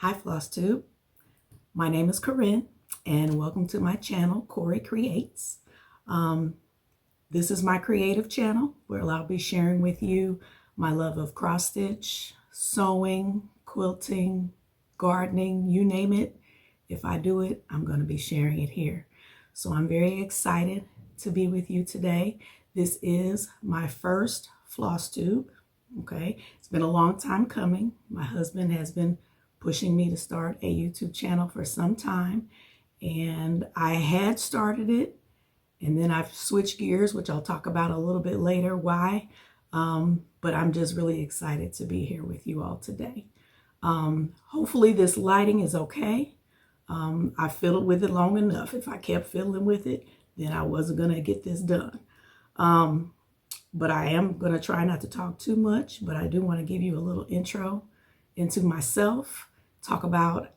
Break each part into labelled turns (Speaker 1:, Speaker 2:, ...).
Speaker 1: Hi Flosstube, my name is Corinne and welcome to my channel, CoryCreates. This is my creative channel where I'll be sharing with you my love of cross stitch, sewing, quilting, gardening, you name it. If I do it, I'm going to be sharing it here. So I'm very excited to be with you today. This is my first Flosstube. Okay, it's been a long time coming. My husband has been pushing me to start a YouTube channel for some time, and I had started it and then I've switched gears, which I'll talk about a little bit later why, but I'm just really excited to be here with you all today. Hopefully this lighting is okay. I fiddled with it long enough. If I kept fiddling with it, then I wasn't going to get this done. But I am going to try not to talk too much, but I do want to give you a little intro into myself, talk about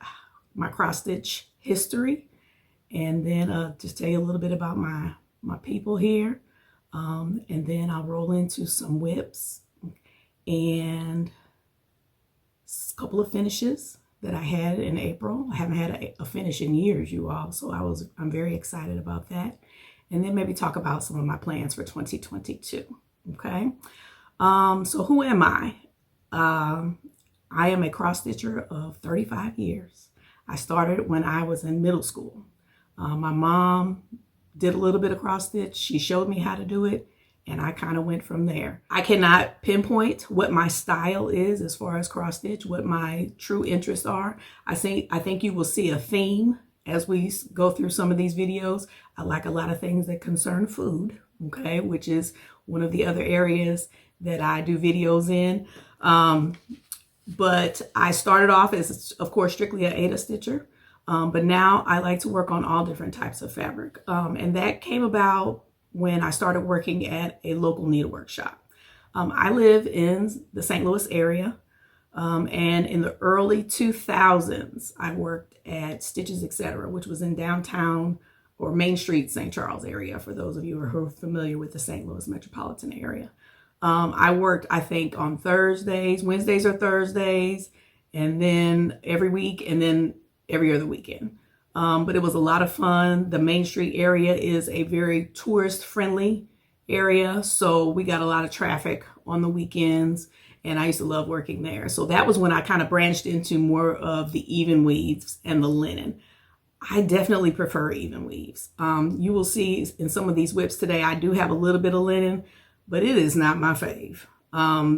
Speaker 1: my cross stitch history, and then just tell you a little bit about my people here. And then I'll roll into some WIPs and a couple of finishes that I had in April. I haven't had a finish in years, you all, so I'm very excited about that. And then maybe talk about some of my plans for 2022. Okay, so who am I? I am a cross stitcher of 35 years. I started when I was in middle school. My mom did a little bit of cross stitch. She showed me how to do it, and I kind of went from there. I cannot pinpoint what my style is as far as cross stitch, what my true interests are. I think you will see a theme as we go through some of these videos. I like a lot of things that concern food, okay, which is one of the other areas that I do videos in. But I started off as, of course, strictly an Aida stitcher. But now I like to work on all different types of fabric. And that came about when I started working at a local needlework shop. I live in the St. Louis area. And in the early 2000s, I worked at Stitches, Etc., which was in downtown or Main Street, St. Charles area, for those of you who are familiar with the St. Louis metropolitan area. I worked, I think, on Thursdays, Wednesdays or Thursdays, and then every week, and then every other weekend. But it was a lot of fun. The Main Street area is a very tourist-friendly area, so we got a lot of traffic on the weekends, and I used to love working there. So that was when I kind of branched into more of the even weaves and the linen. I definitely prefer even weaves. You will see in some of these WIPs today, I do have a little bit of linen, but it is not my fave.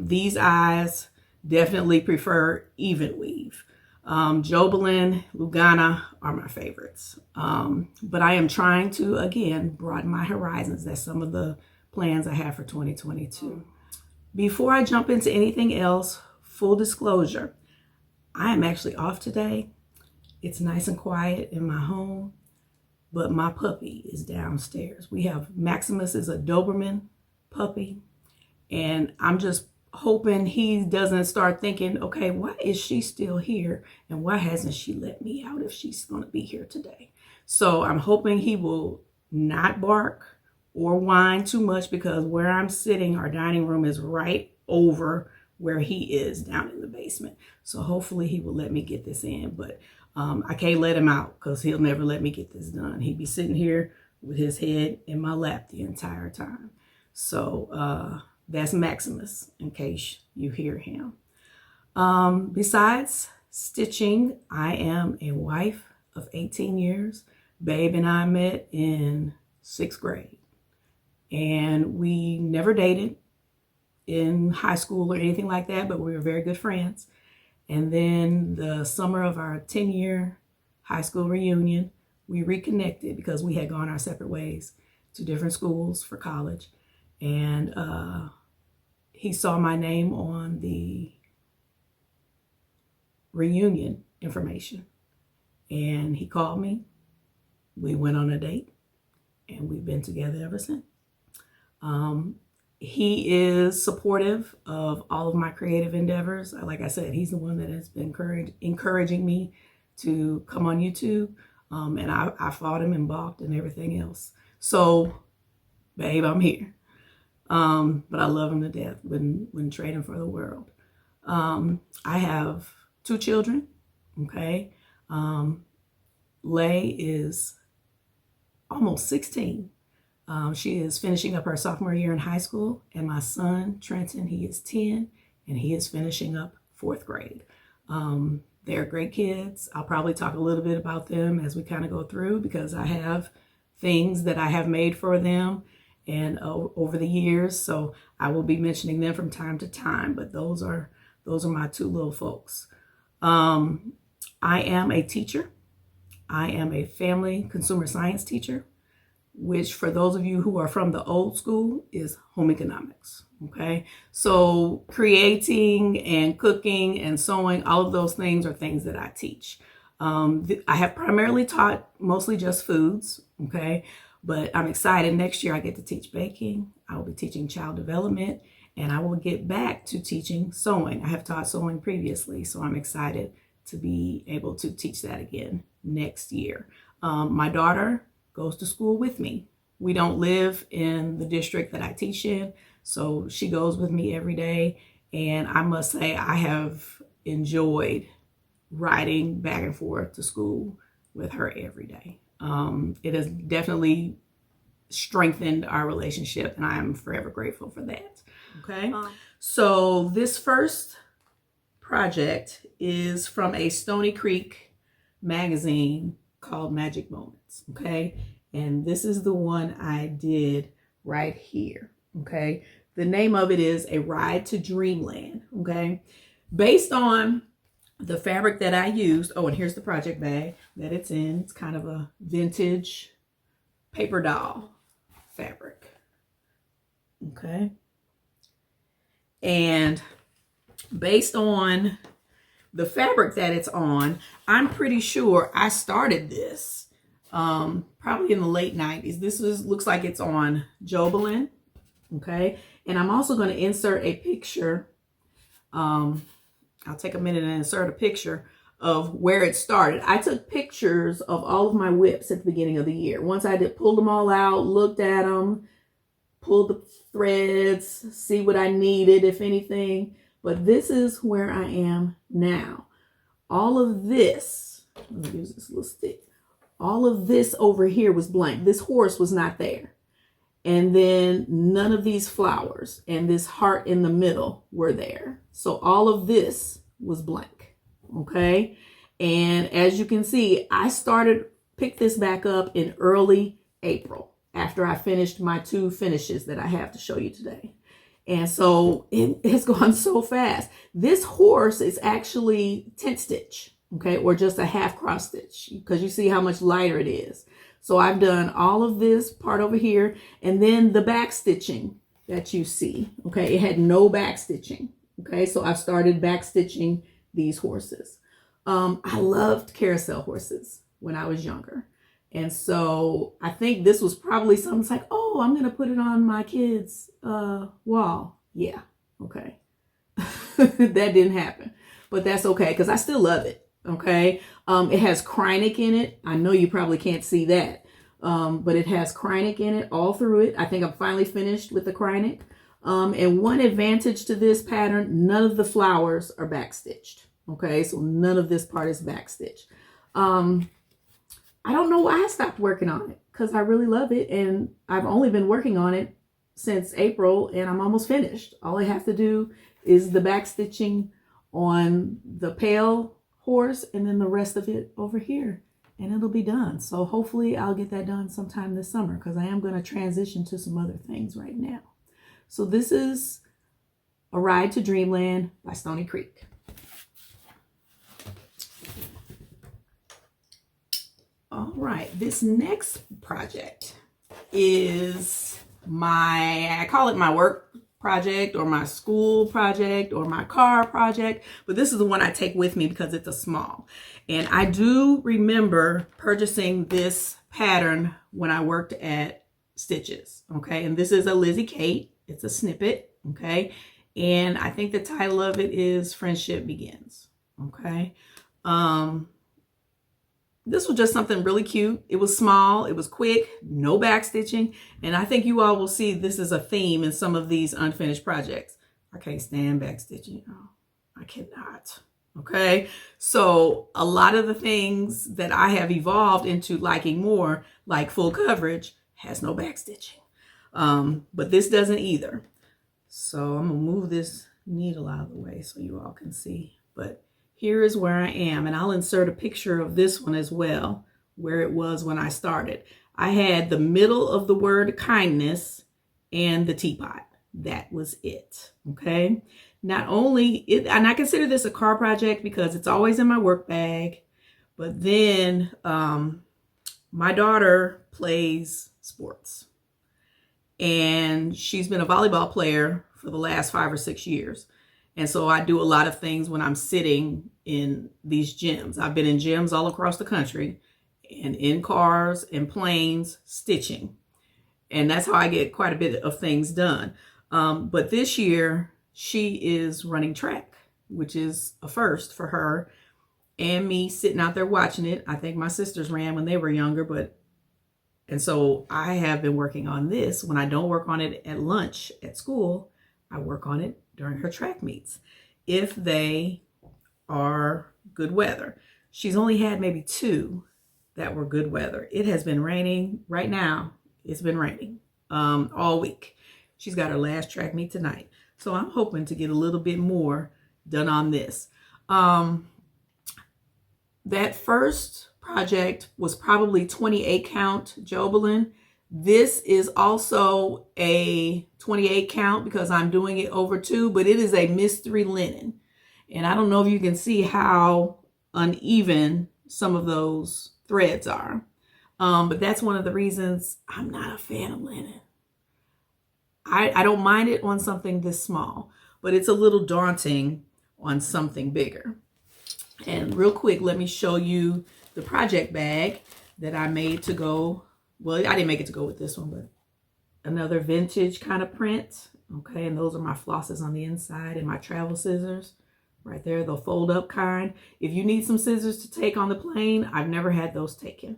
Speaker 1: These eyes definitely prefer even weave. Jobelin, Lugana are my favorites. But I am trying to, again, broaden my horizons. That's some of the plans I have for 2022. Before I jump into anything else, full disclosure, I am actually off today. It's nice and quiet in my home, but my puppy is downstairs. We have Maximus is a Doberman puppy, and I'm just hoping he doesn't start thinking, okay, why is she still here and why hasn't she let me out if she's going to be here today? So I'm hoping he will not bark or whine too much, because where I'm sitting, our dining room is right over where he is down in the basement. So hopefully he will let me get this in, but I can't let him out because he'll never let me get this done. He'd be sitting here with his head in my lap the entire time. So that's Maximus, in case you hear him. Besides stitching, I am a wife of 18 years. Babe and I met in 6th grade. And we never dated in high school or anything like that, but we were very good friends. And then the summer of our 10-year high school reunion, we reconnected because we had gone our separate ways to different schools for college. And he saw my name on the reunion information, and he called me. We went on a date, and we've been together ever since. He is supportive of all of my creative endeavors. Like I said, he's the one that has been encouraging me to come on YouTube, and I fought him and balked and everything else. So, babe, I'm here. But I love him to death. Wouldn't trade him for the world. I have 2 children. okay? Lay is almost 16. She is finishing up her sophomore year in high school, and my son, Trenton, he is 10, and he is finishing up 4th grade. They're great kids. I'll probably talk a little bit about them as we kind of go through, because I have things that I have made for them and over the years, so I will be mentioning them from time to time, but those are my 2 little folks. I am a teacher. I am a family consumer science teacher, which for those of you who are from the old school is home economics, okay? So creating and cooking and sewing, all of those things are things that I teach. I have primarily taught mostly just foods, okay? But I'm excited. Next year I get to teach baking. I will be teaching child development, and I will get back to teaching sewing. I have taught sewing previously, so I'm excited to be able to teach that again next year. My daughter goes to school with me. We don't live in the district that I teach in, so she goes with me every day. And I must say, I have enjoyed riding back and forth to school with her every day. It has definitely strengthened our relationship, and I am forever grateful for that. Okay. So this first project is from a Stony Creek magazine called Magic Moments. Okay. And this is the one I did right here. Okay. The name of it is A Ride to Dreamland. Okay. Based on the fabric that I used. Oh, and here's the project bag that it's in. It's kind of a vintage paper doll fabric. Okay. And based on the fabric that it's on, I'm pretty sure I started this probably in the late 90s. This looks like it's on Jobelin. Okay. And I'm also going to insert a picture. I'll take a minute and insert a picture of where it started. I took pictures of all of my WIPs at the beginning of the year. Once I pulled them all out, looked at them, pulled the threads, see what I needed, if anything. But this is where I am now. All of this, let me use this little stick. All of this over here was blank. This horse was not there. And then none of these flowers and this heart in the middle were there. So all of this was blank. Okay. And as you can see, I picked this back up in early April after I finished my 2 finishes that I have to show you today. And so it has gone so fast. This horse is actually tent stitch, okay, or just a half cross stitch, because you see how much lighter it is. So I've done all of this part over here, and then the back stitching that you see, okay, it had no back stitching, okay, so I've started back stitching these horses. I loved carousel horses when I was younger. And so I think this was probably something like, oh, I'm going to put it on my kids' wall. Yeah. Okay. That didn't happen, but that's okay, because I still love it. Okay. It has Krynic in it. I know you probably can't see that, but it has Krynic in it all through it. I think I'm finally finished with the Krynic. And one advantage to this pattern, none of the flowers are backstitched. Okay. So none of this part is backstitched. I don't know why I stopped working on it, because I really love it. And I've only been working on it since April, and I'm almost finished. All I have to do is the back stitching on the pale horse, and then the rest of it over here, and it'll be done. So hopefully I'll get that done sometime this summer, because I am going to transition to some other things right now. So this is A Ride to Dreamland by Stony Creek. All right, this next project is I call it my work project, or my school project, or my car project, but this is the one I take with me because it's a small. And I do remember purchasing this pattern when I worked at Stitches, okay? And this is a Lizzie Kate. It's a snippet, okay? And I think the title of it is Friendship Begins, okay? This was just something really cute. It was small, it was quick, no back stitching. And I think you all will see this is a theme in some of these unfinished projects. I can't stand back stitching. Oh, I cannot. Okay, so a lot of the things that I have evolved into liking more, like full coverage, has no back stitching. But this doesn't either. So I'm gonna move this needle out of the way so you all can see. But here is where I am, and I'll insert a picture of this one as well, where it was when I started. I had the middle of the word kindness and the teapot. That was it. Okay. Not only it, and I consider this a car project because it's always in my work bag, but then my daughter plays sports, and she's been a volleyball player for the last 5 or 6 years. And so I do a lot of things when I'm sitting in these gyms. I've been in gyms all across the country and in cars and planes stitching. And that's how I get quite a bit of things done. But this year, she is running track, which is a first for her and me sitting out there watching it. I think my sisters ran when they were younger, and so I have been working on this. When I don't work on it at lunch at school, I work on it during her track meets, if they are good weather. She's only had maybe 2 that were good weather. It has been raining right now. It's been raining all week. She's got her last track meet tonight. So I'm hoping to get a little bit more done on this. That first project was probably 28 count Jobelin. This is also a 28 count because I'm doing it over 2, but it is a mystery linen. And I don't know if you can see how uneven some of those threads are. But that's one of the reasons I'm not a fan of linen. I don't mind it on something this small, but it's a little daunting on something bigger. And real quick, let me show you the project bag that I made to go. Well, I didn't make it to go with this one, but another vintage kind of print. Okay, and those are my flosses on the inside and my travel scissors right there, the fold up kind. If you need some scissors to take on the plane, I've never had those taken.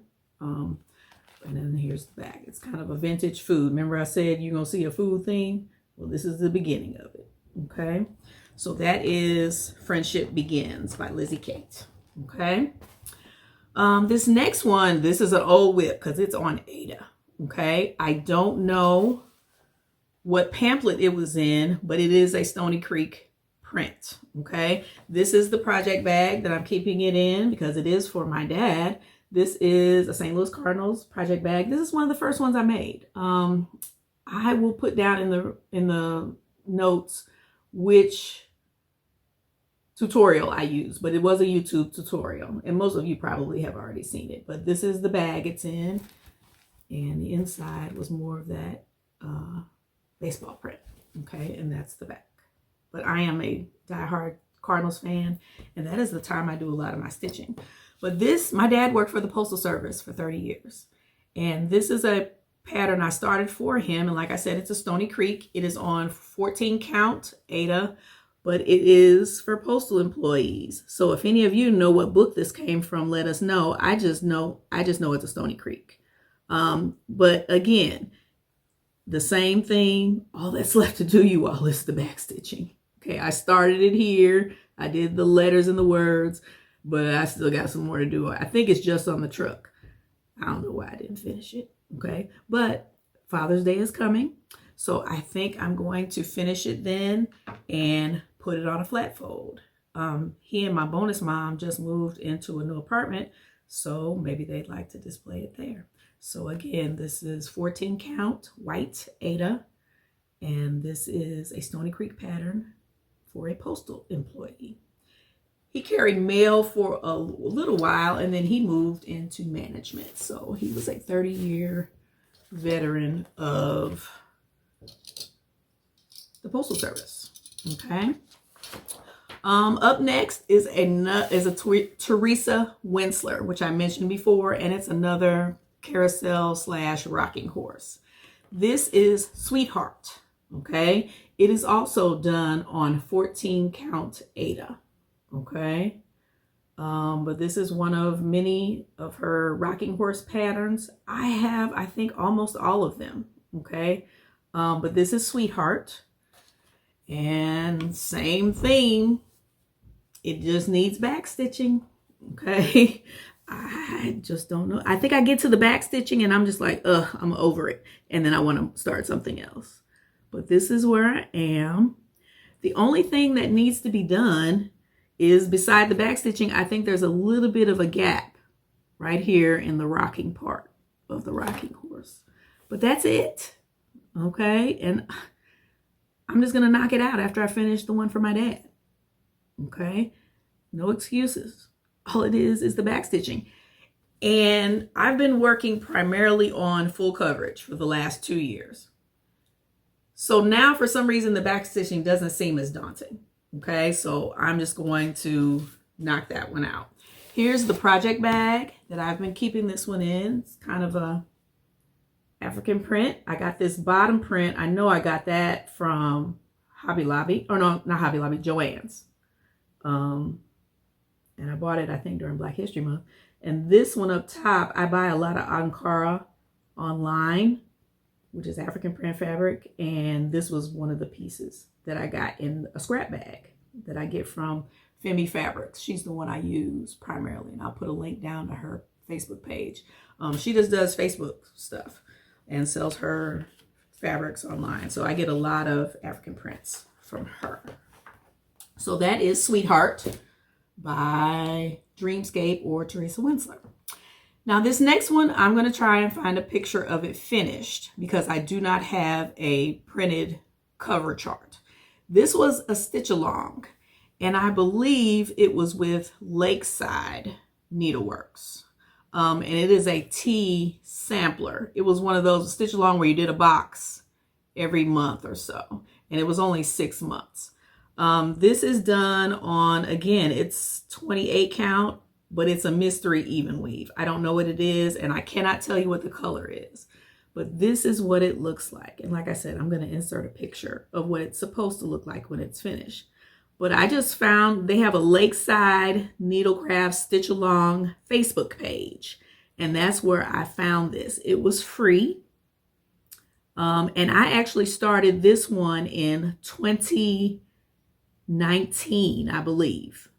Speaker 1: And then here's the bag. It's kind of a vintage food. Remember I said you're going to see a food theme? Well, this is the beginning of it. Okay. So that is Friendship Begins by Lizzie Kate. Okay. This next one, this is an old WIP because it's on Ada. Okay. I don't know what pamphlet it was in, but it is a Stony Creek print. Okay. This is the project bag that I'm keeping it in because it is for my dad. This is a St. Louis Cardinals project bag. This is one of the first ones I made. I will put down in the notes which tutorial I use, but it was a YouTube tutorial, and most of you probably have already seen it. But this is the bag it's in, and the inside was more of that baseball print. Okay, and that's the back. But I am a diehard Cardinals fan, and that is the time I do a lot of my stitching. But this, my dad worked for the Postal Service for 30 years. And this is a pattern I started for him. And like I said, it's a Stony Creek. It is on 14 count Ada, but it is for postal employees. So if any of you know what book this came from, let us know. I just know it's a Stony Creek. But again, the same thing, all that's left to do, you all, is the back stitching. Okay, I started it here. I did the letters and the words, but I still got some more to do. I think it's just on the truck. I don't know why I didn't finish it. Okay, but Father's Day is coming, so I think I'm going to finish it then and put it on a flat fold. He and my bonus mom just moved into a new apartment, so maybe they'd like to display it there. So again, this is 14 count white Ada, and this is a Stony Creek pattern for a postal employee. He carried mail for a little while, and then he moved into management. So he was a 30-year veteran of the Postal Service. Okay. Up next is a Teresa Winsler, which I mentioned before, and it's another carousel / rocking horse. This is Sweetheart. Okay. It is also done on 14 count Ada. Okay. But this is one of many of her rocking horse patterns. I have, I think, almost all of them. Okay. But this is Sweetheart, and same theme. It just needs back stitching. Okay. I just don't know. I think I get to the back stitching and I'm just like, ugh, I'm over it. And then I want to start something else. But this is where I am. The only thing that needs to be done is, beside the back stitching, I think there's a little bit of a gap right here in the rocking part of the rocking horse. But that's it. Okay. And I'm just going to knock it out after I finish the one for my dad. Okay. No excuses. All it is the back stitching. And I've been working primarily on full coverage for the last 2 years. So now for some reason, the back stitching doesn't seem as daunting. Okay. So I'm just going to knock that one out. Here's the project bag that I've been keeping this one in. It's kind of a African print. I got this bottom print. I know I got that from Hobby Lobby. Or no, not Hobby Lobby, Joann's. And I bought it, I think, during Black History Month. And this one up top, I buy a lot of Ankara online, which is African print fabric. And this was one of the pieces that I got in a scrap bag that I get from Femi Fabrics. She's the one I use primarily. And I'll put a link down to her Facebook page. She just does Facebook stuff and sells her fabrics online. So I get a lot of African prints from her. So that is Sweetheart by Dreamscape or Teresa Winsler. Now this next one, I'm going to try and find a picture of it finished because I do not have a printed cover chart. This was a stitch along, and I believe it was with Lakeside Needleworks. And it is a tea sampler. It was one of those stitch along where you did a box every month or so, and it was only 6 months. This is done on, again, it's 28 count, but it's a mystery even weave. I don't know what it is, and I cannot tell you what the color is, but this is what it looks like. And like I said, I'm going to insert a picture of what it's supposed to look like when it's finished. But I just found they have a Lakeside Needlecraft Stitch Along Facebook page, and that's where I found this. It was free. And I actually started this one in 2019, I believe.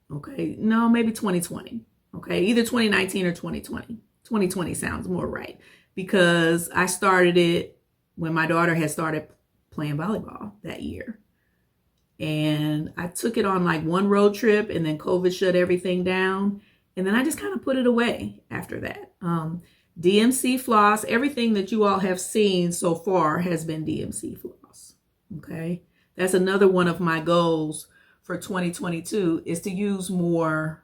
Speaker 1: Okay, no, maybe 2020. Okay, either 2019 or 2020. 2020 sounds more right because I started it when my daughter had started playing volleyball that year. And I took it on like one road trip, and then COVID shut everything down. And then I just kind of put it away after that. DMC floss, everything that you all have seen so far has been DMC floss. Okay. That's another one of my goals for 2022 is to use more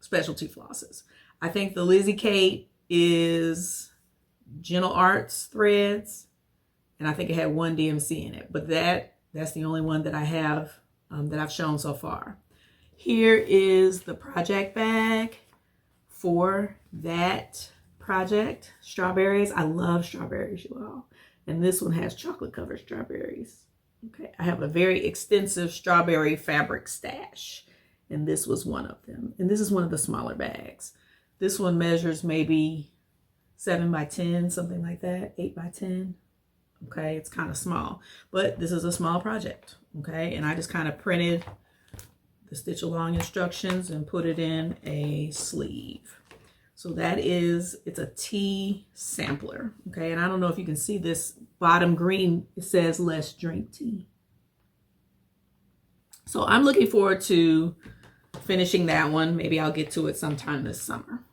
Speaker 1: specialty flosses. I think the Lizzie Kate is Gentle Arts threads, and I think it had one DMC in it, but that's the only one that I have that I've shown so far. Here is the project bag for that project. Strawberries. I love strawberries, you all. And this one has chocolate covered strawberries. Okay, I have a very extensive strawberry fabric stash, and this was one of them. And this is one of the smaller bags. This one measures maybe 7 by 10, something like that, 8 by 10. Okay, it's kind of small, but this is a small project. Okay, and I just kind of printed the stitch along instructions and put it in a sleeve. So that is, it's a tea sampler. Okay, and I don't know if you can see this bottom green, it says let's drink tea. So I'm looking forward to finishing that one. Maybe I'll get to it sometime this summer.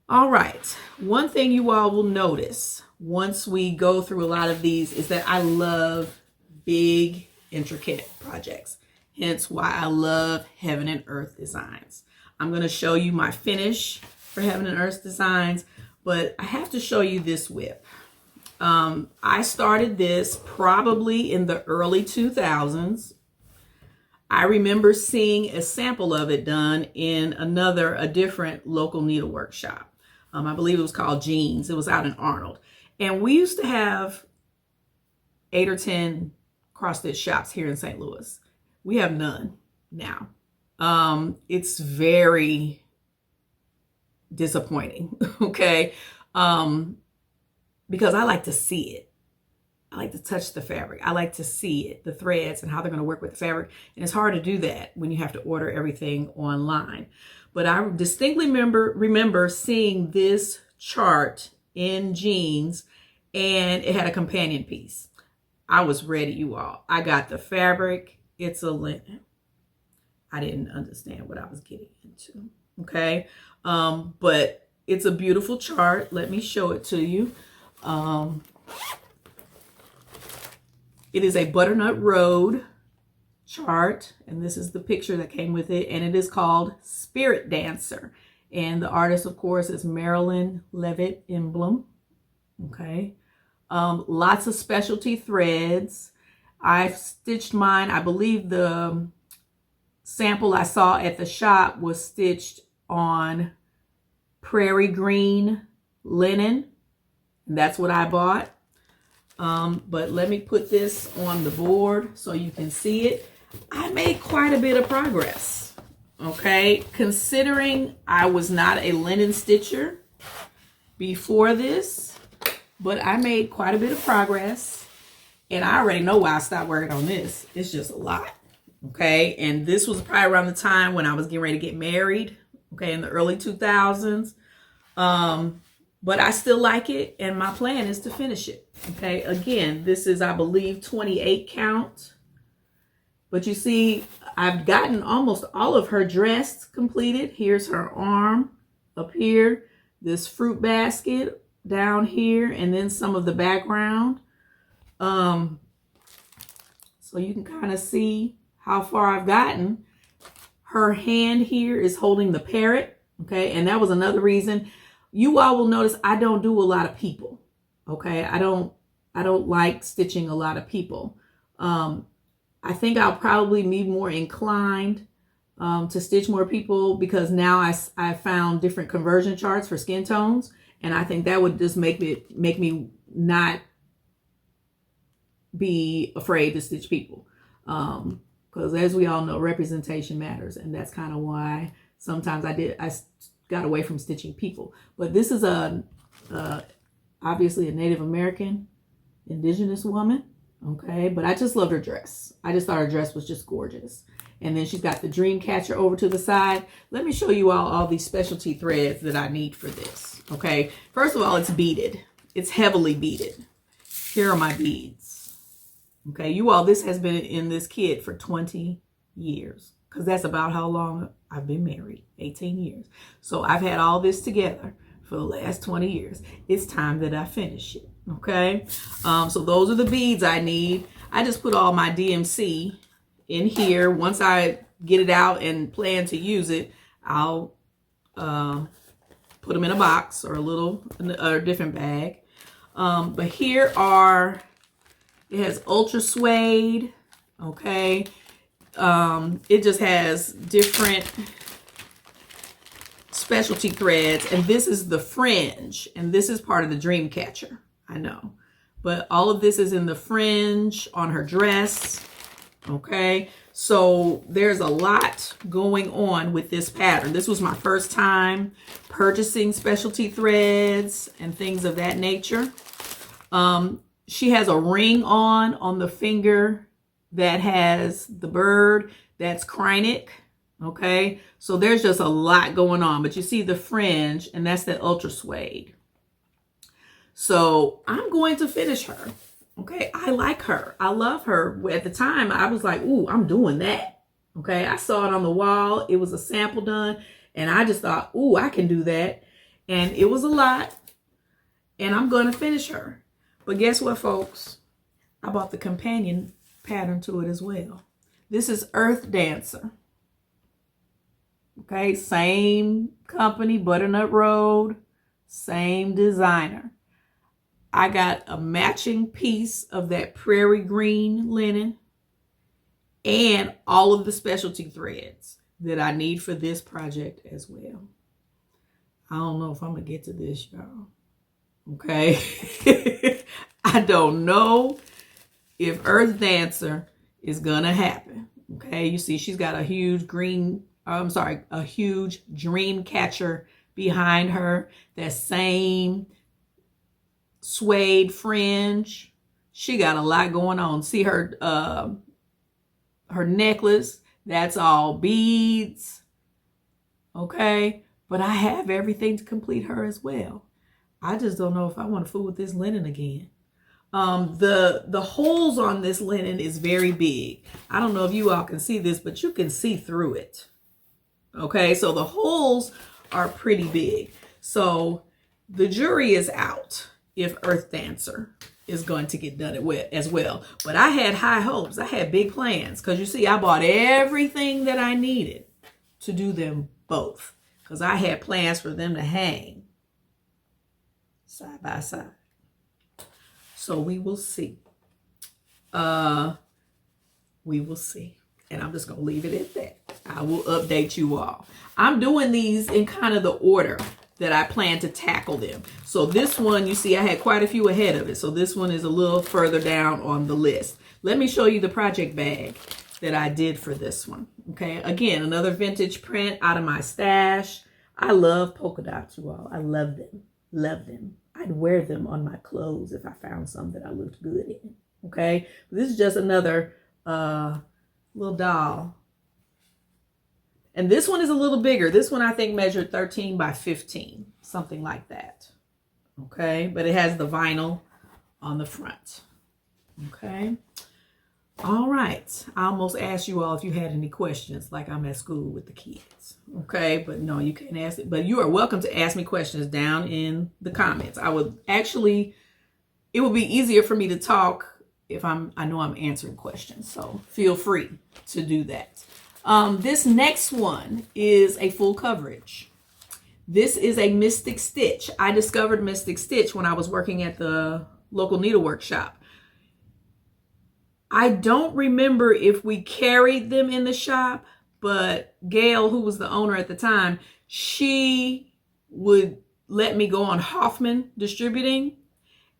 Speaker 1: All right, one thing you all will notice once we go through a lot of these is that I love big, intricate projects. Hence why I love Heaven and Earth Designs. I'm going to show you my finish for Heaven and Earth Designs, but I have to show you this WIP. I started this probably in the early 2000s. I remember seeing a sample of it done in a different local needlework shop. I believe it was called Jeans. It was out in Arnold. And we used to have 8 or 10 cross stitch shops here in St. Louis. We have none now. It's very disappointing, okay? Because I like to see it. I like to touch the fabric. I like to see it, the threads and how they're going to work with the fabric. And it's hard to do that when you have to order everything online. But I distinctly remember seeing this chart in jeans, and it had a companion piece. I was ready, you all. I got the fabric. It's a linen. I didn't understand what I was getting into. Okay. But it's a beautiful chart. Let me show it to you. It is a butternut road chart, and this is the picture that came with it, and it is called Spirit Dancer. And the artist, of course, is Marilyn Levitt Emblem. Okay. Lots of specialty threads. I've stitched mine. I believe the sample I saw at the shop was stitched on prairie green linen. That's what I bought. But let me put this on the board so you can see it. I made quite a bit of progress. Okay, considering I was not a linen stitcher before this, but I made quite a bit of progress, and I already know why I stopped working on this. It's just a lot. Okay, and this was probably around the time when I was getting ready to get married. Okay, in the early 2000s. But I still like it, and my plan is to finish it. Okay, again, this is, I believe, 28 count. But you see, I've gotten almost all of her dress completed. Here's her arm up here, this fruit basket down here, and then some of the background. So you can kind of see how far I've gotten. Her hand here is holding the parrot. Okay, and that was another reason. You all will notice I don't do a lot of people. Okay, I don't like stitching a lot of people. I think I'll probably be more inclined to stitch more people because now I found different conversion charts for skin tones, and I think that would just make me not be afraid to stitch people. Because as we all know, representation matters, and that's kind of why sometimes I got away from stitching people. But this is obviously a Native American indigenous woman. Okay, but I just loved her dress. I just thought her dress was just gorgeous. And then she's got the dream catcher over to the side. Let me show you all these specialty threads that I need for this. Okay, first of all, it's beaded. It's heavily beaded. Here are my beads. Okay, you all, this has been in this kit for 20 years. Because that's about how long I've been married, 18 years. So I've had all this together for the last 20 years. It's time that I finish it, okay? So those are the beads I need. I just put all my DMC in here. Once I get it out and plan to use it, I'll put them in a box or a different bag. But here are, it has ultra suede, okay? It just has different specialty threads, and this is the fringe, and this is part of the dream catcher, I know, but all of this is in the fringe on her dress. Okay, so there's a lot going on with this pattern. This was my first time purchasing specialty threads and things of that nature. She has a ring on the finger that has the bird. That's Krynic. Okay, so there's just a lot going on, but you see the fringe, and that's the ultra suede. So I'm going to finish her. Okay, I like her. I love her. At the time, I was like, ooh, I'm doing that. Okay, I saw it on the wall. It was a sample done, and I just thought, ooh, I can do that. And it was a lot, and I'm going to finish her. But guess what, folks? I bought the companion pattern to it as well. This is Earth Dancer. Okay, same company, Butternut Road, same designer. I got a matching piece of that prairie green linen and all of the specialty threads that I need for this project as well. I don't know if I'm going to get to this, y'all. Okay. I don't know if Earth Dancer is going to happen. Okay. You see, she's got a huge a huge dream catcher behind her. That same suede fringe. She got a lot going on. See her necklace, that's all beads. Okay, but I have everything to complete her as well. I just don't know if I want to fool with this linen again. The holes on this linen is very big. I don't know if you all can see this, but you can see through it. Okay, so the holes are pretty big. So the jury is out if Earth Dancer is going to get done as well. But I had high hopes. I had big plans because you see, I bought everything that I needed to do them both because I had plans for them to hang side by side. So we will see. We will see. And I'm just going to leave it at that. I will update you all. I'm doing these in kind of the order that I plan to tackle them. So this one, you see, I had quite a few ahead of it. So this one is a little further down on the list. Let me show you the project bag that I did for this one. Okay, again, another vintage print out of my stash. I love polka dots, you all. I love them. Love them. I'd wear them on my clothes if I found some that I looked good in. Okay, this is just another little doll. And this one is a little bigger. This one I think measured 13 by 15, something like that. Okay, but it has the vinyl on the front. Okay. All right. I almost asked you all if you had any questions, like I'm at school with the kids. Okay, but no, you can't ask it. But you are welcome to ask me questions down in the comments. I would actually, it would be easier for me to talk if I know I'm answering questions. So feel free to do that. This next one is a full coverage. This is a Mystic Stitch. I discovered Mystic Stitch when I was working at the local needlework shop. I don't remember if we carried them in the shop, but Gail, who was the owner at the time, she would let me go on Hoffman Distributing.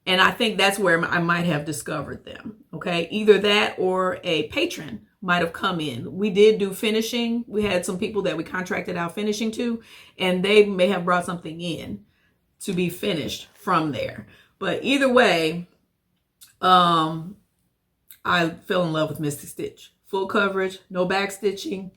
Speaker 1: And I think that's where I might have discovered them. Okay, either that or a patron might have come in. We did do finishing. We had some people that we contracted out finishing to, and they may have brought something in to be finished from there. But either way, I fell in love with Mystic Stitch. Full coverage, no back stitching.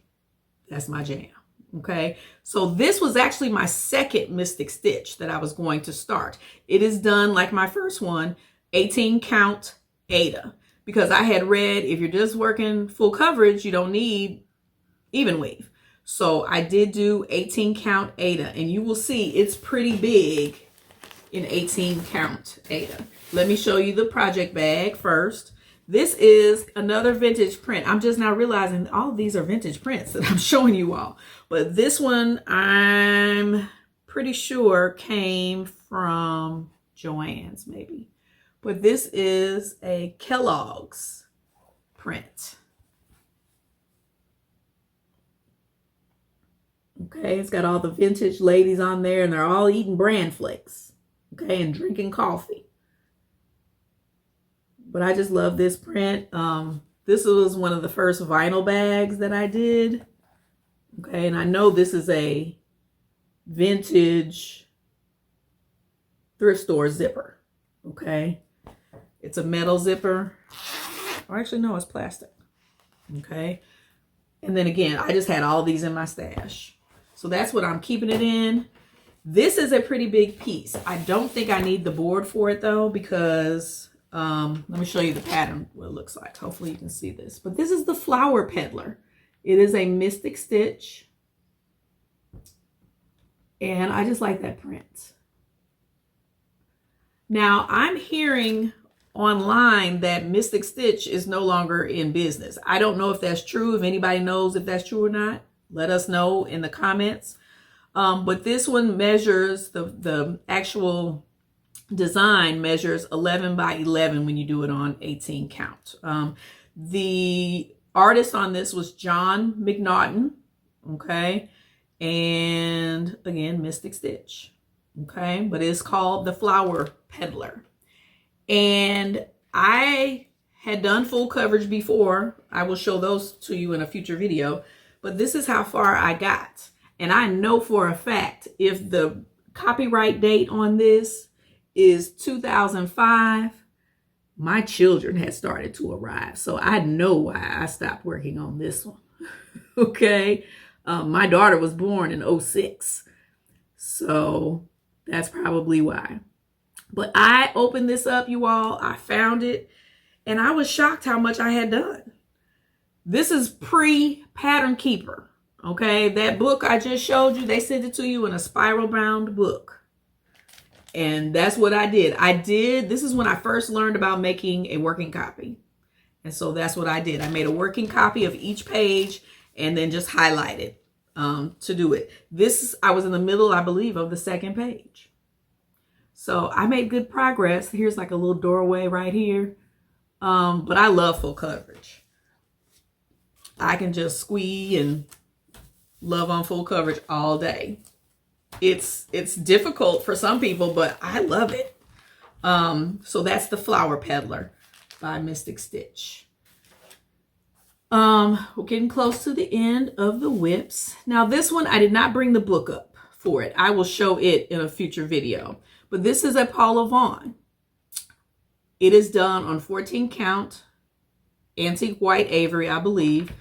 Speaker 1: That's my jam. Okay, so this was actually my second Mystic Stitch that I was going to start. It is done like my first one, 18 count Aida, because I had read if you're just working full coverage, you don't need even weave. So I did do 18 count Aida, and you will see it's pretty big in 18 count Aida. Let me show you the project bag first. This is another vintage print. I'm just now realizing all of these are vintage prints that I'm showing you all. But this one, I'm pretty sure came from Joann's maybe. But this is a Kellogg's print. Okay, it's got all the vintage ladies on there, and they're all eating bran flakes. Okay, and drinking coffee. But I just love this print. This was one of the first vinyl bags that I did. Okay, and I know this is a vintage thrift store zipper. Okay, it's a metal zipper. Or actually, no, it's plastic. Okay, and then again, I just had all these in my stash. So that's what I'm keeping it in. This is a pretty big piece. I don't think I need the board for it though, because let me show you the pattern, what it looks like. Hopefully you can see this. But this is the Flower Peddler. It is a Mystic Stitch. And I just like that print. Now, I'm hearing online that Mystic Stitch is no longer in business. I don't know if that's true. If anybody knows if that's true or not, let us know in the comments. But this one measures, the actual design measures 11 by 11 when you do it on 18 count. The artist on this was John McNaughton. Okay. And again, Mystic Stitch. Okay. But it's called the Flower Peddler. And I had done full coverage before. I will show those to you in a future video. But this is how far I got. And I know for a fact if the copyright date on this is 2005, my children had started to arrive. So I know why I stopped working on this one. Okay. My daughter was born in 06. So that's probably why. But I opened this up, you all. I found it. And I was shocked how much I had done. This is pre-Pattern Keeper. Okay. That book I just showed you, they sent it to you in a spiral bound book. And that's what I did. This is when I first learned about making a working copy. And so that's what I did. I made a working copy of each page and then just highlighted to do it. I was in the middle, I believe, of the second page. So I made good progress. Here's like a little doorway right here. But I love full coverage. I can just squee and love on full coverage all day. It's difficult for some people, but I love it. So that's the Flower Peddler by Mystic Stitch. We're getting close to the end of the WIPs. Now this one, I did not bring the book up for it. I will show it in a future video. But this is a Paula Vaughn. It is done on 14 count antique white ivory, I believe.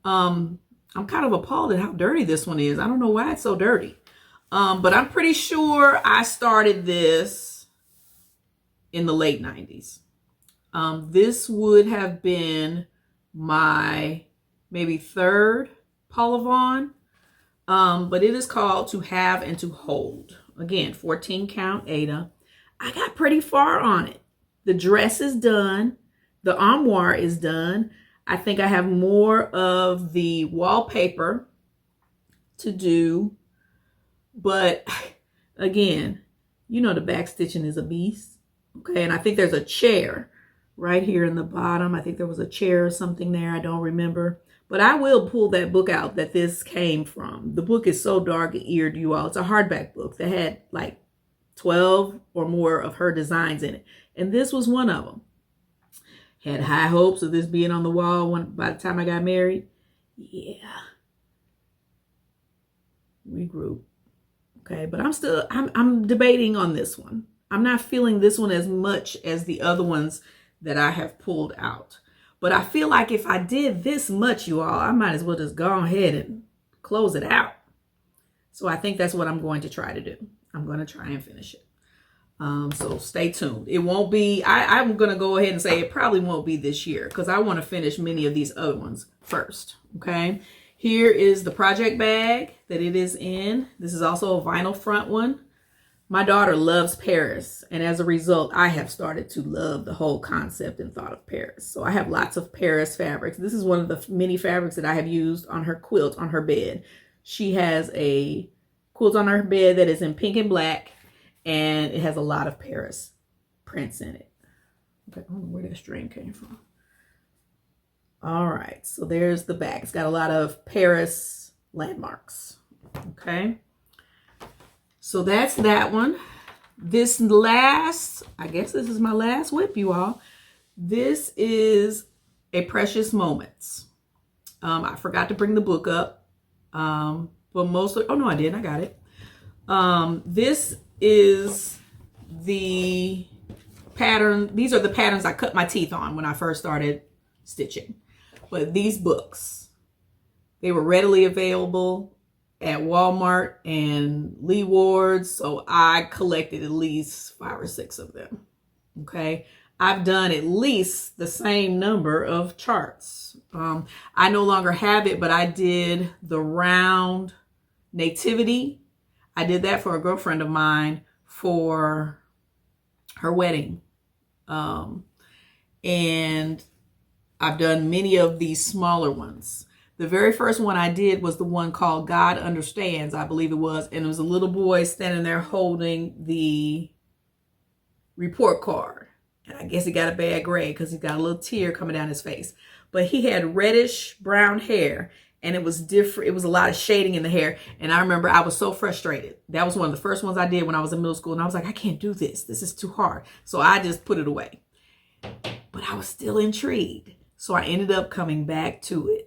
Speaker 1: I'm kind of appalled at how dirty this one is. I don't know why it's so dirty. But I'm pretty sure I started this in the late 90s. This would have been my maybe third Paula Vaughn. But it is called To Have and to Hold. Again, 14 count Aida. I got pretty far on it. The dress is done. The armoire is done. I think I have more of the wallpaper to do. But again, you know the back stitching is a beast. Okay, and I think there's a chair right here in the bottom. I think there was a chair or something there. I don't remember. But I will pull that book out that this came from. The book is so dark-eared, you all. It's a hardback book that had like 12 or more of her designs in it. And this was one of them. Had high hopes of this being on the wall by the time I got married. Yeah. Regroup. Okay, but I'm debating on this one. I'm not feeling this one as much as the other ones that I have pulled out. But I feel like if I did this much, you all, I might as well just go ahead and close it out. So I think that's what I'm going to try to do. I'm going to try and finish it. So stay tuned. It won't be, I'm going to go ahead and say it probably won't be this year because I want to finish many of these other ones first. Okay. Here is the project bag that it is in. This is also a vinyl front one. My daughter loves Paris, and as a result, I have started to love the whole concept and thought of Paris. So I have lots of Paris fabrics. This is one of the many fabrics that I have used on her quilt on her bed. She has a quilt on her bed that is in pink and black, and it has a lot of Paris prints in it. Okay, I don't know where that string came from. All right, so there's the back. It's got a lot of Paris landmarks. Okay, so that's that one. This last, I guess this is my last WIP, you all. This is a Precious Moments. I forgot to bring the book up, but mostly, oh no, I did. I got it. This is the pattern. These are the patterns I cut my teeth on when I first started stitching. But these books, they were readily available at Walmart and Lee Ward's. So I collected at least 5 or 6 of them. Okay. I've done at least the same number of charts. I no longer have it, but I did the round nativity. I did that for a girlfriend of mine for her wedding. And I've done many of these smaller ones. The very first one I did was the one called God Understands, I believe it was. And it was a little boy standing there holding the report card. And I guess he got a bad grade because he got a little tear coming down his face. But he had reddish brown hair. And it was different. It was a lot of shading in the hair. And I remember I was so frustrated. That was one of the first ones I did when I was in middle school. And I was like, I can't do this. This is too hard. So I just put it away. But I was still intrigued. So I ended up coming back to it.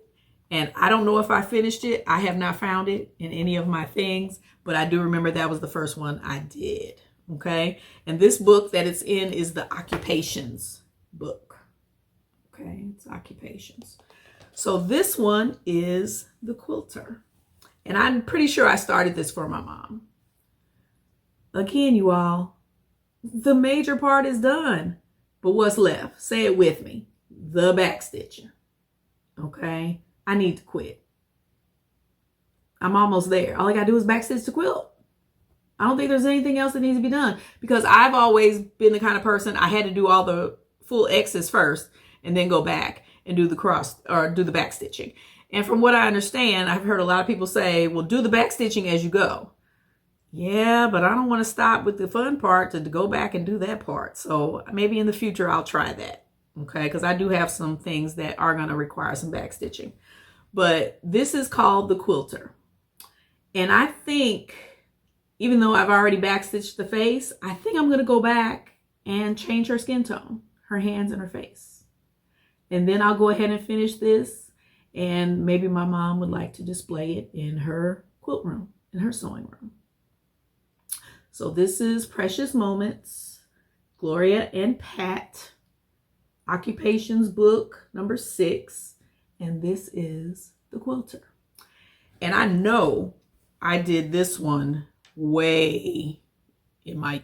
Speaker 1: And I don't know if I finished it. I have not found it in any of my things. But I do remember that was the first one I did. Okay. And this book that it's in is the Occupations book. Okay, it's occupations. So this one is the quilter. And I'm pretty sure I started this for my mom. Again, you all, the major part is done. But what's left? Say it with me. The back stitching. Okay? I need to quit. I'm almost there. All I gotta do is back stitch the quilt. I don't think there's anything else that needs to be done, because I've always been the kind of person, I had to do all the full X's first and then go back and do the cross or do the back stitching. And from what I understand, I've heard a lot of people say, well, do the back stitching as you go. Yeah, but I don't want to stop with the fun part to go back and do that part. So maybe in the future, I'll try that. Okay, because I do have some things that are going to require some back stitching. But this is called the quilter. And I think, even though I've already back stitched the face, I think I'm going to go back and change her skin tone, her hands and her face. And then I'll go ahead and finish this. And maybe my mom would like to display it in her quilt room, in her sewing room. So this is Precious Moments, Gloria and Pat, Occupations book number 6. And this is the quilter. And I know I did this one way in my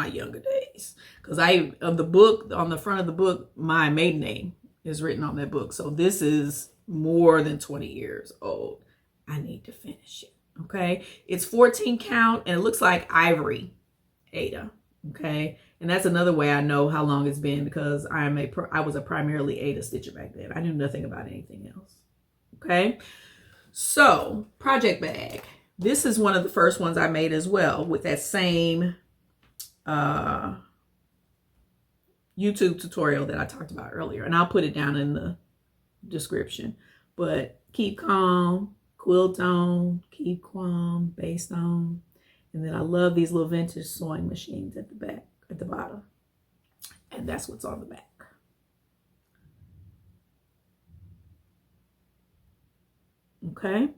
Speaker 1: younger days, because on the book, on the front of the book, my maiden name is written on that book. So this is more than 20 years old. I need to finish it. Okay, it's 14 count and it looks like ivory Aida. Okay, and that's another way I know how long it's been, because I was a primarily Aida stitcher back then. I knew nothing about anything else. Okay, so project bag. This is one of the first ones I made as well, with that same YouTube tutorial that I talked about earlier, and I'll put it down in the description. But keep calm, quilt on, keep calm, based on. And then I love these little vintage sewing machines at the back, at the bottom. And that's what's on the back. Okay.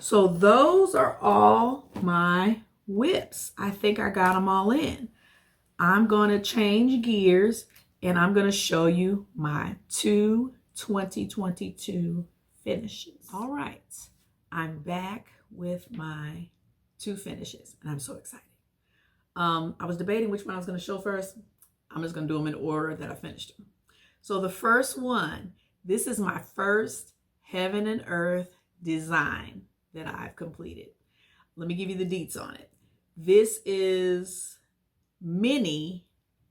Speaker 1: So those are all my WIPs. I think I got them all in. I'm going to change gears and I'm going to show you my 2022 finishes. All right. I'm back with my 2 finishes and I'm so excited. I was debating which one I was going to show first. I'm just going to do them in order that I finished them. So the first one, this is my first Heaven and Earth design that I've completed. Let me give you the deets on it. This is Minnie,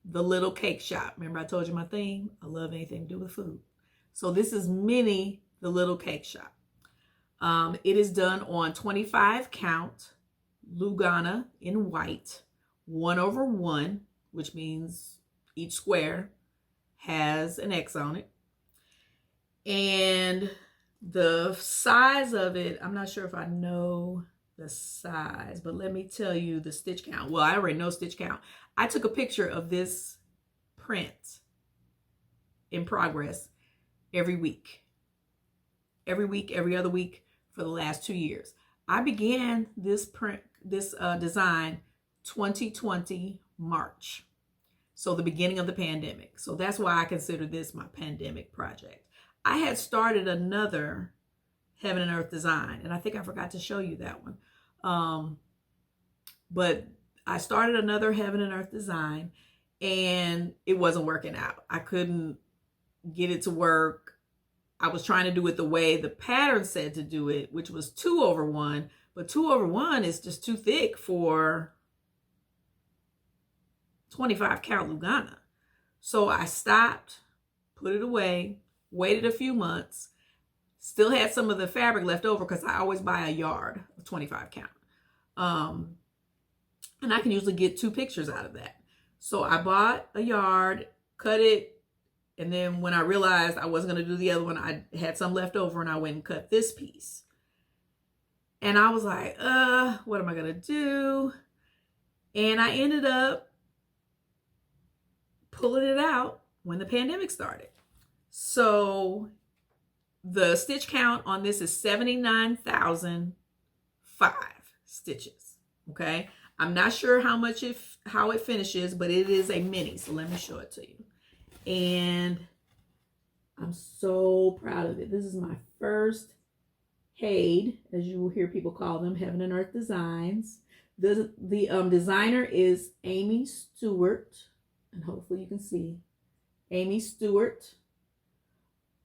Speaker 1: the Little Cake Shop. Remember I told you my theme? I love anything to do with food. So this is Minnie, the Little Cake Shop. It is done on 25 count Lugana in white, 1/1, which means each square has an X on it. And the size of it, I'm not sure if I know the size, but let me tell you the stitch count. Well, I already know stitch count. I took a picture of this print in progress every week, every other week for the last 2 years. I began this design 2020 March. So the beginning of the pandemic. So that's why I consider this my pandemic project. I had started another Heaven and Earth design, and I think I forgot to show you that one. But I started another Heaven and Earth design, and it wasn't working out. I couldn't get it to work. I was trying to do it the way the pattern said to do it, which was 2/1, but 2/1 is just too thick for 25 count Lugana. So I stopped, put it away, waited a few months, still had some of the fabric left over because I always buy a yard of 25 count. And I can usually get 2 pictures out of that. So I bought a yard, cut it, and then when I realized I wasn't going to do the other one, I had some left over and I went and cut this piece. And I was like, what am I going to do? And I ended up pulling it out when the pandemic started. So the stitch count on this is 79,005 stitches. Okay. I'm not sure how it finishes, but it is a mini. So let me show it to you. And I'm so proud of it. This is my first HAED, as you will hear people call them, Heaven and Earth Designs. The designer is Amy Stewart, and hopefully you can see Amy Stewart.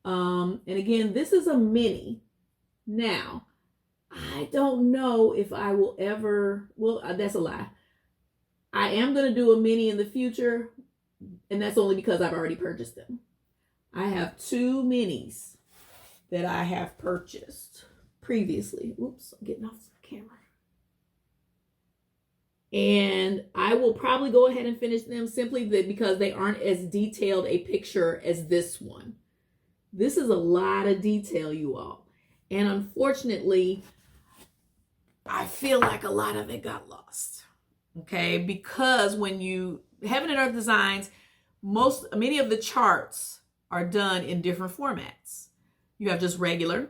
Speaker 1: And again, this is a mini. Now, I don't know if I will ever, well, that's a lie. I am going to do a mini in the future, and that's only because I've already purchased them. I have 2 minis that I have purchased previously. Oops, I'm getting off the camera. And I will probably go ahead and finish them simply because they aren't as detailed a picture as this one. This is a lot of detail, you all. And unfortunately, I feel like a lot of it got lost. Okay, because when you Heaven and Earth Designs, many of the charts are done in different formats. You have just regular.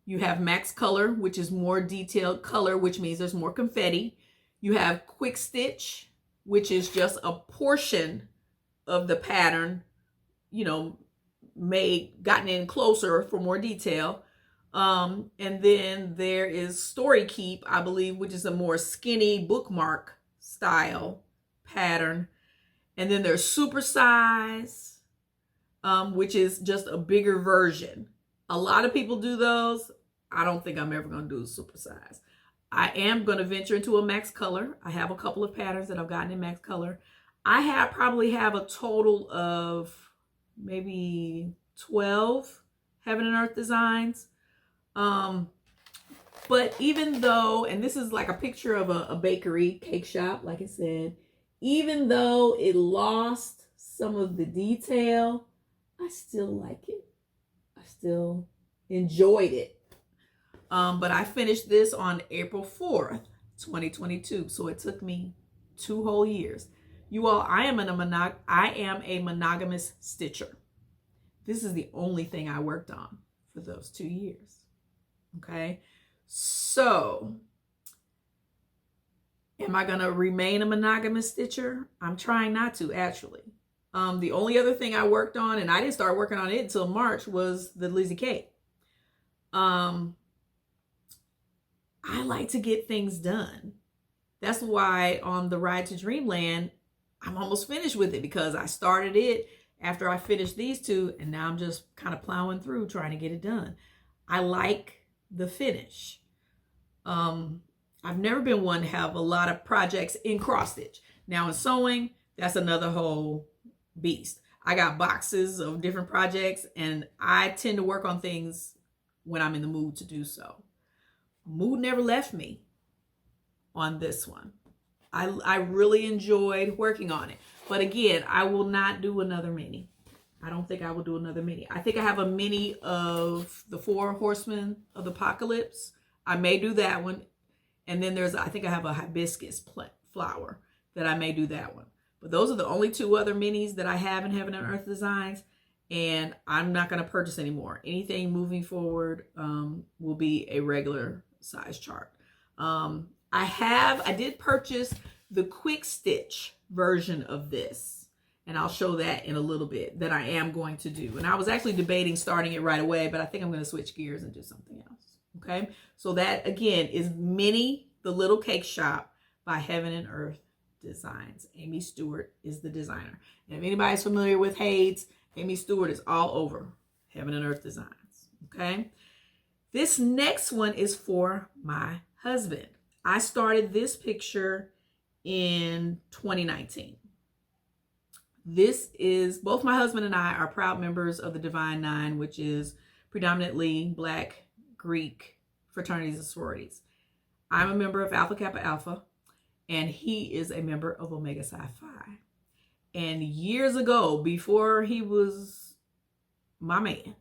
Speaker 1: You have max color, which is more detailed color, which means there's more confetti. You have quick stitch, which is just a portion of the pattern, gotten in closer for more detail. And then there is Story Keep, I believe, which is a more skinny bookmark style pattern. And then there's Super Size, which is just a bigger version. A lot of people do those. I don't think I'm ever going to do a Super Size. I am going to venture into a max color. I have a couple of patterns that I've gotten in max color. I probably have a total of maybe 12 Heaven and Earth Designs. But even though, and this is like a picture of a bakery, cake shop, like I said, even though it lost some of the detail, I still like it. I still enjoyed it. But I finished this on April 4th, 2022. So it took me 2 whole years. You all, I am a monogamous stitcher. This is the only thing I worked on for those 2 years. Okay. So am I going to remain a monogamous stitcher? I'm trying not to, actually. The only other thing I worked on, and I didn't start working on it until March, was the Lizzie Cake. I like to get things done. That's why on the Ride to Dreamland, I'm almost finished with it, because I started it after I finished these 2, and now I'm just kind of plowing through trying to get it done. I like the finish. I've never been one to have a lot of projects in cross stitch. Now in sewing, that's another whole beast. I got boxes of different projects, and I tend to work on things when I'm in the mood to do so. Mood never left me on this one. I really enjoyed working on it. But again, I will not do another mini. I don't think I will do another mini. I think I have a mini of the 4 Horsemen of the Apocalypse. I may do that one. And then I think I have a hibiscus flower that I may do that one. But those are the only 2 other minis that I have in Heaven and Earth Designs. And I'm not going to purchase anymore. Anything moving forward will be a regular size chart. I did purchase the quick stitch version of this, and I'll show that in a little bit, that I am going to do. And I was actually debating starting it right away, but I think I'm going to switch gears and do something else. Okay, so that again is Minnie the Little Cake Shop by Heaven and Earth Designs. Amy Stewart is the designer. And if anybody's familiar with HAEDs, Amy Stewart is all over Heaven and Earth Designs. Okay, this next one is for my husband. I started this picture in 2019. This is, both my husband and I are proud members of the Divine Nine, which is predominantly Black Greek fraternities and sororities. I'm a member of Alpha Kappa Alpha, and he is a member of Omega Psi Phi. And years ago, before he was my man,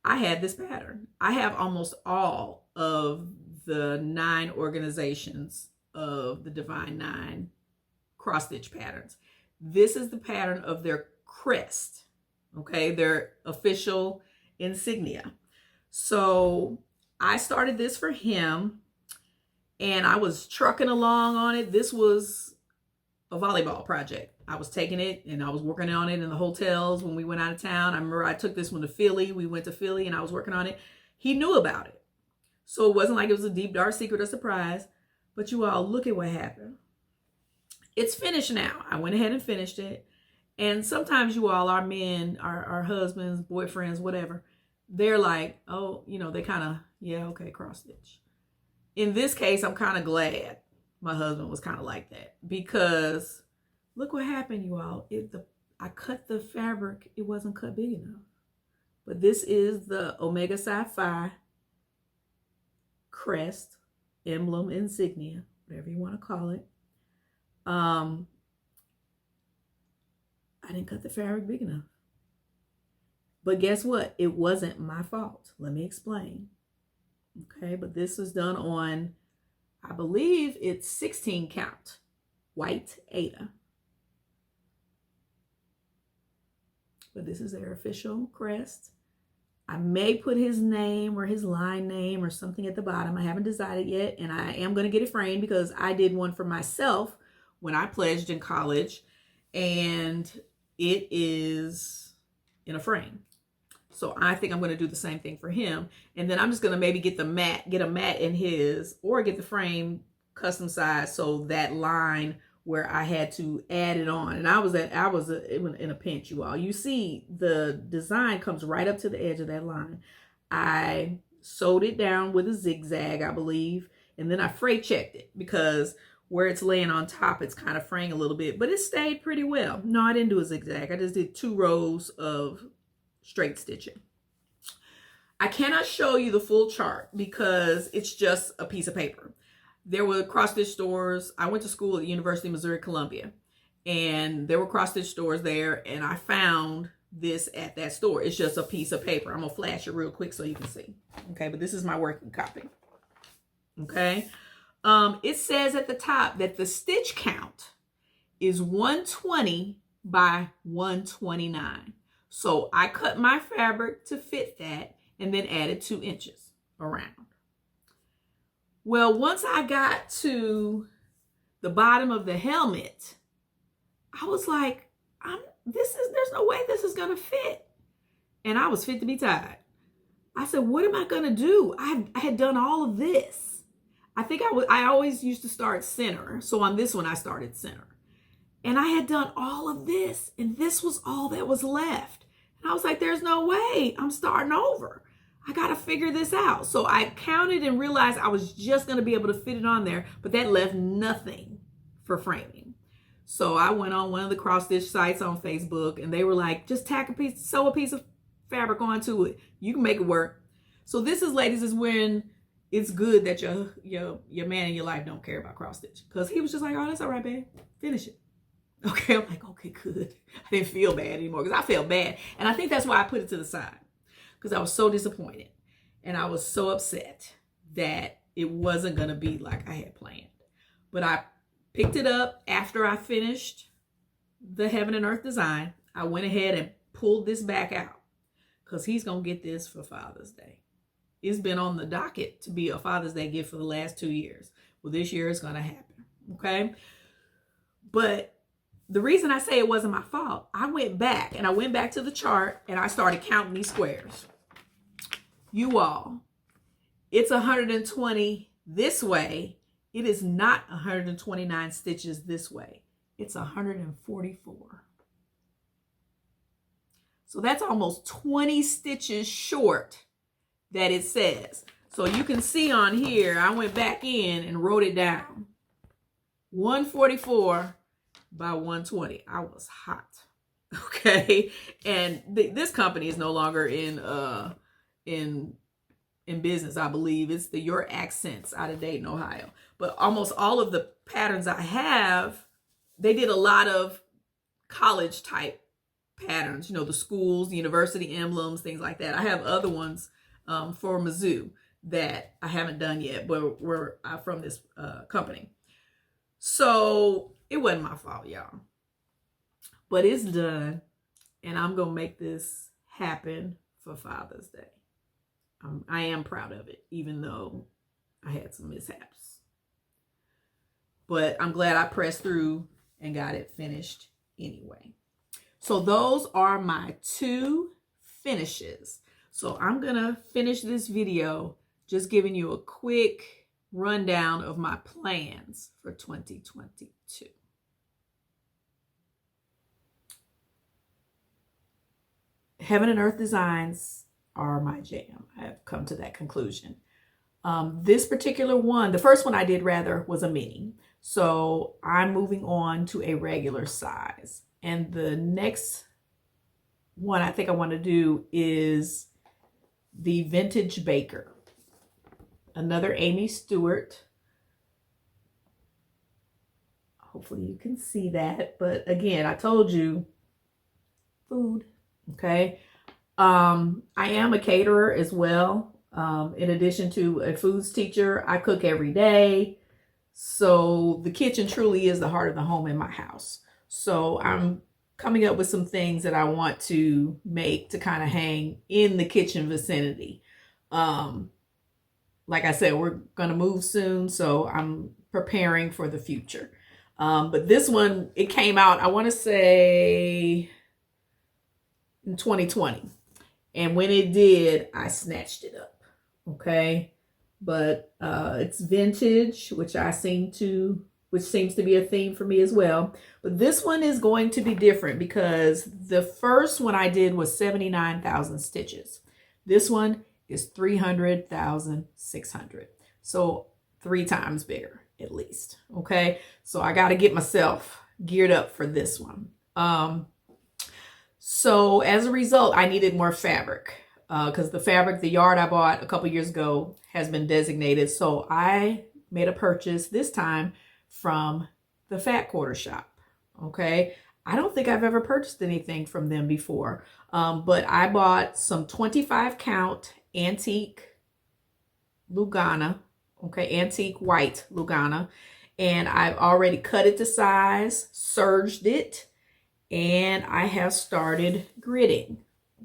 Speaker 1: I had this pattern. I have almost all of the 9 organizations of the Divine Nine cross stitch patterns. This is the pattern of their crest, okay, their official insignia. So I started this for him, and I was trucking along on it. This was a volleyball project. I was taking it and I was working on it in the hotels when we went out of town. I remember I took this one to Philly. We went to Philly and I was working on it. He knew about it. So it wasn't like it was a deep, dark secret or surprise. But you all, look at what happened. It's finished now. I went ahead and finished it. And sometimes you all, our men, our husbands, boyfriends, whatever, they're like, oh, you know, they kind of, yeah, okay, cross stitch. In this case, I'm kind of glad my husband was kind of like that, because look what happened, you all. I cut the fabric. It wasn't cut big enough. But this is the Omega Psi Phi crest, emblem, insignia, whatever you want to call it. I didn't cut the fabric big enough. But guess what? It wasn't my fault. Let me explain. Okay, but this was done on, I believe it's 16 count, white Ada. But this is their official crest. I may put his name or his line name or something at the bottom. I haven't decided yet, and I am going to get it framed because I did one for myself when I pledged in college, and it is in a frame. So I think I'm going to do the same thing for him. And then I'm just going to maybe get a mat in his, or get the frame custom size. So that line where I had to add it on. And I was in a pinch, you all. You see the design comes right up to the edge of that line. I sewed it down with a zigzag, I believe. And then I freight checked it, because where it's laying on top, it's kind of fraying a little bit, but it stayed pretty well. No, I didn't do a zigzag. I just did 2 rows of straight stitching. I cannot show you the full chart because it's just a piece of paper. There were cross stitch stores. I went to school at the University of Missouri, Columbia, and there were cross stitch stores there, and I found this at that store. It's just a piece of paper. I'm gonna flash it real quick so you can see. Okay, but this is my working copy. Okay, it says at the top that the stitch count is 120 by 129. So I cut my fabric to fit that and then added 2 inches around. Well, once I got to the bottom of the helmet, I was like, there's no way this is gonna fit. And I was fit to be tied. I said, what am I gonna do? I had done all of this. I think I always used to start center. So on this one, I started center. And I had done all of this, and this was all that was left. And I was like, there's no way. I'm starting over. I got to figure this out. So I counted and realized I was just going to be able to fit it on there, but that left nothing for framing. So I went on one of the cross stitch sites on Facebook, and they were like, just sew a piece of fabric onto it. You can make it work. So this is, ladies, is when it's good that your man in your life don't care about cross stitch, because he was just like, oh, that's all right, babe. Finish it. Okay, I'm like, okay, good. I didn't feel bad anymore, because I felt bad. And I think that's why I put it to the side, because I was so disappointed. And I was so upset that it wasn't going to be like I had planned. But I picked it up after I finished the Heaven and Earth design. I went ahead and pulled this back out, because he's going to get this for Father's Day. It's been on the docket to be a Father's Day gift for the last 2 years. Well, this year it's going to happen. Okay. But the reason I say it wasn't my fault, I went back to the chart and I started counting these squares. You all, it's 120 this way. It is not 129 stitches this way. It's 144. So that's almost 20 stitches short that it says. So you can see on here, I went back in and wrote it down. 144 by 120. I was hot. Okay. And this company is no longer in business, I believe. It's the Your Accents out of Dayton, Ohio. But almost all of the patterns I have, they did a lot of college type patterns, you know, the schools, the university emblems, things like that. I have other ones for Mizzou that I haven't done yet, but were from this company. So it wasn't my fault, y'all. But it's done, and I'm going to make this happen for Father's Day. I am proud of it, even though I had some mishaps. But I'm glad I pressed through and got it finished anyway. So those are my 2 finishes. So I'm gonna finish this video just giving you a quick rundown of my plans for 2022. Heaven and Earth designs are my jam. I have come to that conclusion. This particular one, the first one I did rather, was a mini. So I'm moving on to a regular size. And the next one I think I want to do is the Vintage Baker. Another Amy Stewart. Hopefully you can see that. But again, I told you, food. Okay. I am a caterer as well. In addition to a foods teacher, I cook every day. So the kitchen truly is the heart of the home in my house. So I'm coming up with some things that I want to make to kind of hang in the kitchen vicinity. Like I said, we're going to move soon, so I'm preparing for the future. But this one, it came out, I want to say, in 2020. And when it did, I snatched it up. Okay. But it's vintage, which seems to be a theme for me as well. But this one is going to be different because the first one I did was 79,000 stitches. This one is 300,600. So 3 times bigger at least. Okay. So I got to get myself geared up for this one. So as a result, I needed more fabric because the yard I bought a couple years ago has been designated. So I made a purchase this time from the Fat Quarter Shop. Okay. I don't think I've ever purchased anything from them before. But I bought some 25 count antique Lugana. Okay. Antique white Lugana. And I've already cut it to size, serged it, and I have started gridding.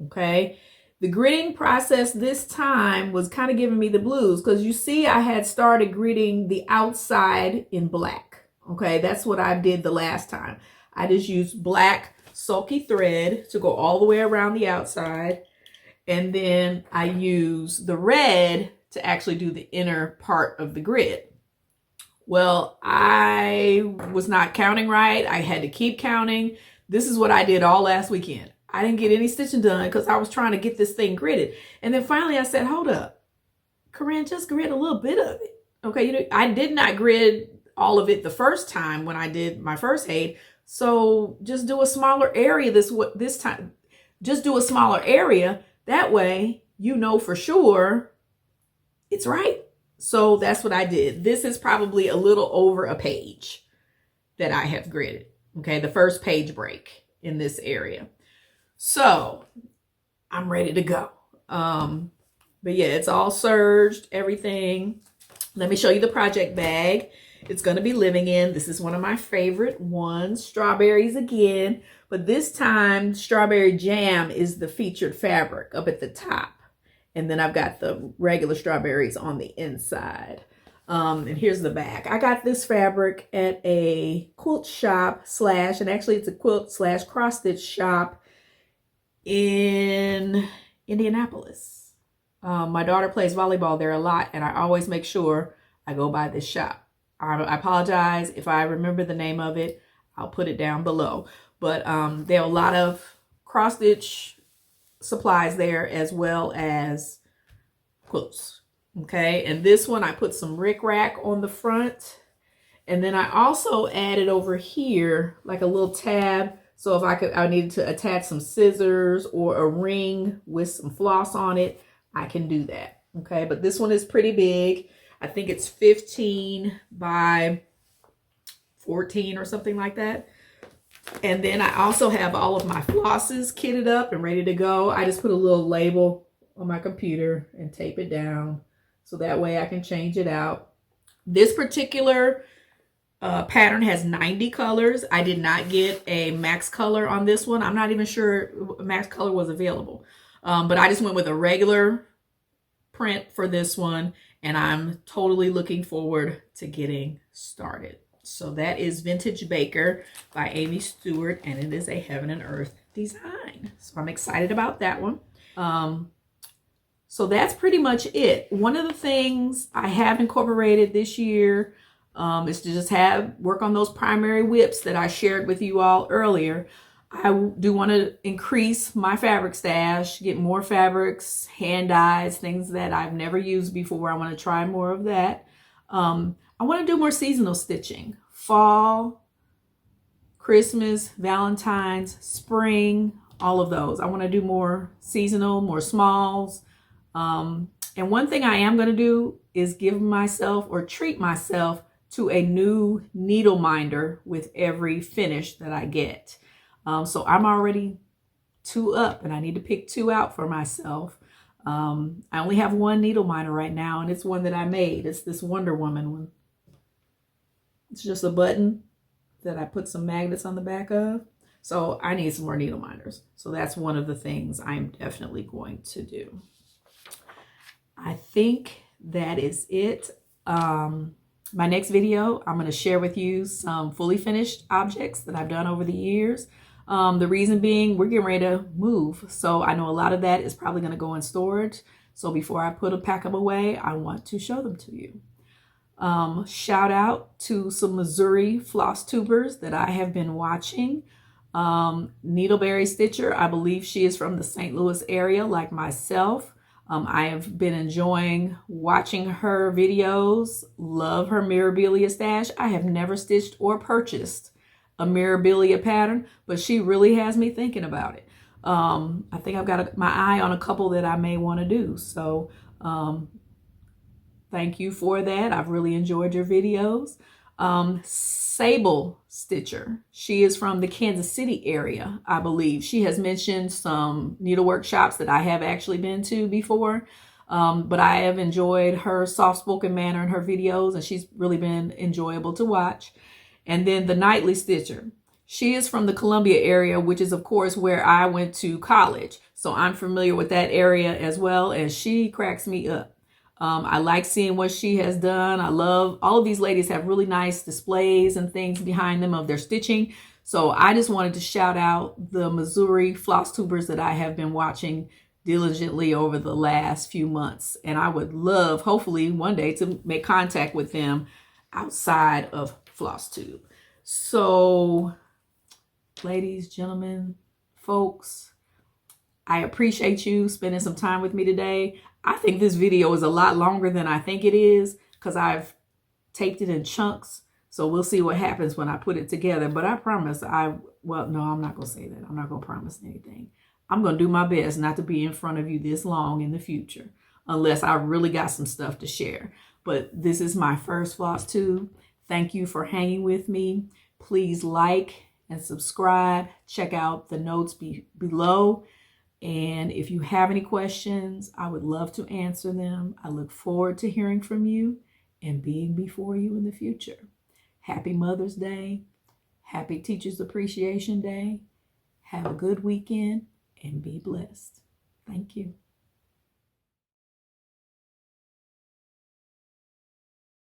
Speaker 1: Okay. The gridding process this time was kind of giving me the blues because you see I had started gridding the outside in black. Okay, that's what I did the last time. I just used black sulky thread to go all the way around the outside. And then I used the red to actually do the inner part of the grid. Well, I was not counting right. I had to keep counting. This is what I did all last weekend. I didn't get any stitching done because I was trying to get this thing gridded. And then finally I said, hold up, Corinne, just grid a little bit of it. Okay, I did not grid all of it the first time when I did my first HAED. So just do a smaller area this time. Just do a smaller area. That way, you know for sure it's right. So that's what I did. This is probably a little over a page that I have gridded. Okay, the first page break in this area. So I'm ready to go. But yeah, it's all serged, everything. Let me show you the project bag it's going to be living in. This is one of my favorite ones, strawberries again, but this time strawberry jam is the featured fabric up at the top. And then I've got the regular strawberries on the inside. And here's the back. I got this fabric at a quilt shop and actually it's a quilt / cross stitch shop in Indianapolis. My daughter plays volleyball there a lot, and I always make sure I go by this shop. I apologize if I remember the name of it. I'll put it down below. But there are a lot of cross stitch supplies there as well as quilts. Okay, and this one I put some rickrack on the front, and then I also added over here like a little tab. So if I needed to attach some scissors or a ring with some floss on it, I can do that. Okay, but this one is pretty big. I think it's 15 by 14 or something like that. And then I also have all of my flosses kitted up and ready to go. I just put a little label on my computer and tape it down so that way I can change it out. This particular pattern has 90 colors. I did not get a max color on this one. I'm not even sure max color was available. But I just went with a regular print for this one, and I'm totally looking forward to getting started. So that is Vintage Baker by Amy Stewart, and it is a Heaven and Earth design. So I'm excited about that one. So that's pretty much it. One of the things I have incorporated this year is to just work on those primary WIPs that I shared with you all earlier. I do want to increase my fabric stash, get more fabrics, hand dyes, things that I've never used before. I want to try more of that. I want to do more seasonal stitching. Fall, Christmas, Valentine's, spring, all of those. I want to do more seasonal, more smalls. And one thing I am going to do is give myself or treat myself to a new needle minder with every finish that I get. So I'm already 2 up, and I need to pick 2 out for myself. I only have 1 needle minder right now, and it's one that I made. It's this Wonder Woman one. It's just a button that I put some magnets on the back of. So I need some more needle minders. So that's one of the things I'm definitely going to do. I think that is it. My next video, I'm going to share with you some fully finished objects that I've done over the years. The reason being, we're getting ready to move. So I know a lot of that is probably going to go in storage. So before I pack them away, I want to show them to you. Shout out to some Missouri Flosstubers that I have been watching. Needleberry Stitcher, I believe she is from the St. Louis area like myself. I have been enjoying watching her videos, love her Mirabilia stash. I have never stitched or purchased a Mirabilia pattern, but she really has me thinking about it. I think I've got my eye on a couple that I may want to do. So thank you for that. I've really enjoyed your videos. Sable Stitcher. She is from the Kansas City area, I believe. She has mentioned some needlework shops that I have actually been to before. But I have enjoyed her soft-spoken manner in her videos, and she's really been enjoyable to watch. And then the Nightly Stitcher. She is from the Columbia area, which is, of course, where I went to college. So I'm familiar with that area as well, and she cracks me up. I like seeing what she has done. I love all of these ladies have really nice displays and things behind them of their stitching. So I just wanted to shout out the Missouri Flosstubers that I have been watching diligently over the last few months. And I would love, hopefully one day, to make contact with them outside of Flosstube. So ladies, gentlemen, folks, I appreciate you spending some time with me today. I think this video is a lot longer than I think it is because I've taped it in chunks. So we'll see what happens when I put it together. But I promise well, no, I'm not going to say that. I'm not going to promise anything. I'm going to do my best not to be in front of you this long in the future unless I really got some stuff to share. But this is my first Flosstube. Thank you for hanging with me. Please like and subscribe. Check out the notes below. And if you have any questions, I would love to answer them. I look forward to hearing from you and being before you in the future. Happy Mother's Day. Happy Teachers Appreciation Day. Have a good weekend and be blessed. Thank you.